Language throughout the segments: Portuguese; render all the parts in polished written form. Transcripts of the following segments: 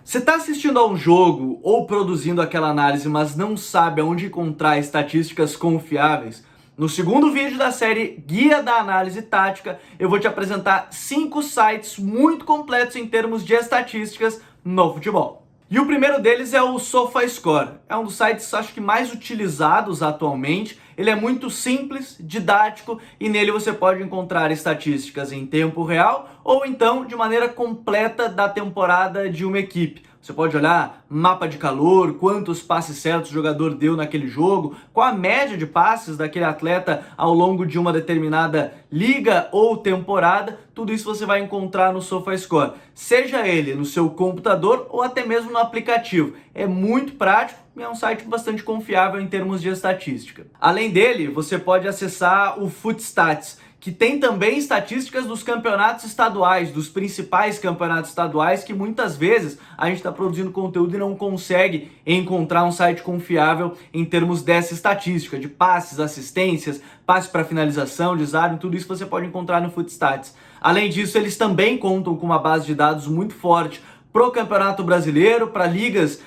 Você está assistindo a um jogo ou produzindo aquela análise, mas não sabe aonde encontrar estatísticas confiáveis? No segundo vídeo da série Guia da Análise Tática, eu vou te apresentar 5 sites muito completos em termos de estatísticas no futebol. E o primeiro deles é o SofaScore. É um dos sites, acho que, mais utilizados atualmente. Ele é muito simples, didático e nele você pode encontrar estatísticas em tempo real ou então de maneira completa da temporada de uma equipe. Você pode olhar mapa de calor, quantos passes certos o jogador deu naquele jogo, qual a média de passes daquele atleta ao longo de uma determinada liga ou temporada. Tudo isso você vai encontrar no SofaScore, seja ele no seu computador ou até mesmo no aplicativo. É muito prático e é um site bastante confiável em termos de estatística. Além dele, você pode acessar o Footstats, que tem também estatísticas dos campeonatos estaduais, dos principais campeonatos estaduais, que muitas vezes a gente está produzindo conteúdo e não consegue encontrar um site confiável em termos dessa estatística, de passes, assistências, passes para finalização, desarme, tudo isso você pode encontrar no Footstats. Além disso, eles também contam com uma base de dados muito forte para o Campeonato Brasileiro, para ligas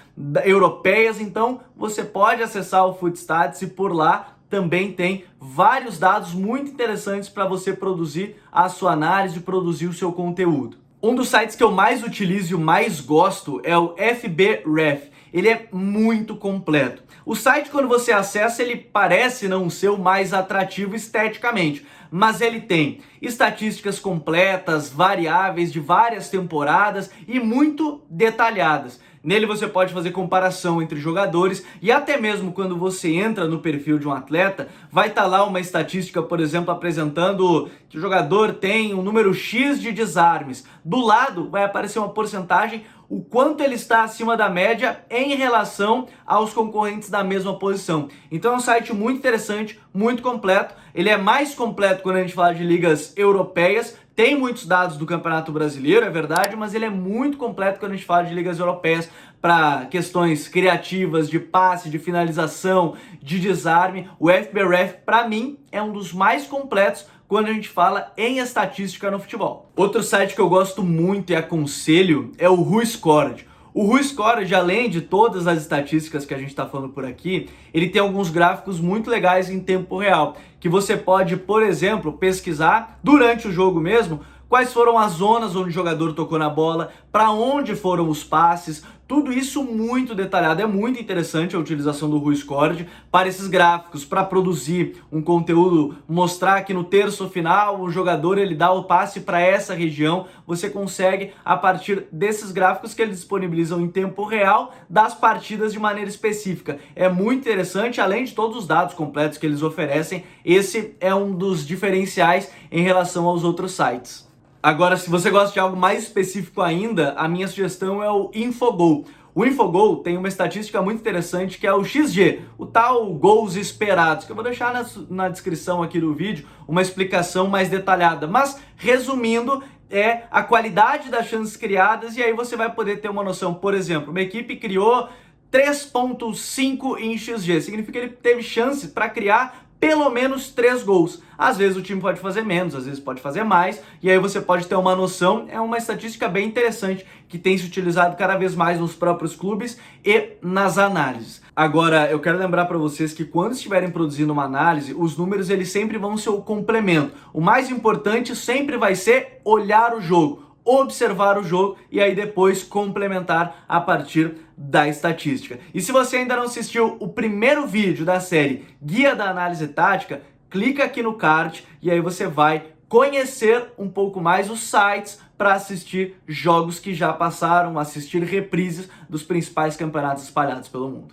europeias, então você pode acessar o Footstats e por lá também tem vários dados muito interessantes para você produzir a sua análise, produzir o seu conteúdo. Um dos sites que eu mais utilizo e mais gosto é o FBref. Ele é muito completo. O site, quando você acessa, ele parece não ser o mais atrativo esteticamente, mas ele tem estatísticas completas, variáveis de várias temporadas e muito detalhadas. Nele você pode fazer comparação entre jogadores e até mesmo quando você entra no perfil de um atleta, vai estar lá uma estatística, por exemplo, apresentando que o jogador tem um número X de desarmes. Do lado vai aparecer uma porcentagem, o quanto ele está acima da média em relação aos concorrentes da mesma posição. Então é um site muito interessante, muito completo. Ele é mais completo quando a gente fala de ligas europeias. Tem muitos dados do Campeonato Brasileiro, é verdade, mas ele é muito completo quando a gente fala de ligas europeias para questões criativas, de passe, de finalização, de desarme. O FBref, para mim, é um dos mais completos quando a gente fala em estatística no futebol. Outro site que eu gosto muito e aconselho é o WhoScored. O WhoScored, além de todas as estatísticas que a gente está falando por aqui, ele tem alguns gráficos muito legais em tempo real, que você pode, por exemplo, pesquisar durante o jogo mesmo, quais foram as zonas onde o jogador tocou na bola, para onde foram os passes, tudo isso muito detalhado. É muito interessante a utilização do WhoScored para esses gráficos, para produzir um conteúdo, mostrar que no terço final o jogador ele dá o passe para essa região. Você consegue, a partir desses gráficos que eles disponibilizam em tempo real, das partidas de maneira específica. É muito interessante, além de todos os dados completos que eles oferecem, esse é um dos diferenciais em relação aos outros sites. Agora, se você gosta de algo mais específico ainda, a minha sugestão é o Infogol. O Infogol tem uma estatística muito interessante que é o XG, o tal gols esperados, que eu vou deixar na descrição aqui do vídeo uma explicação mais detalhada. Mas, resumindo, é a qualidade das chances criadas e aí você vai poder ter uma noção. Por exemplo, uma equipe criou 3.5 em XG, significa que ele teve chance para criar pelo menos 3 gols. Às vezes o time pode fazer menos, às vezes pode fazer mais, e aí você pode ter uma noção. É uma estatística bem interessante que tem se utilizado cada vez mais nos próprios clubes e nas análises. Agora, eu quero lembrar para vocês que quando estiverem produzindo uma análise, os números eles sempre vão ser o complemento. O mais importante sempre vai ser olhar o jogo, observar o jogo e aí depois complementar a partir da estatística. E se você ainda não assistiu o primeiro vídeo da série Guia da Análise Tática, clica aqui no card e aí você vai conhecer um pouco mais os sites para assistir jogos que já passaram, assistir reprises dos principais campeonatos espalhados pelo mundo.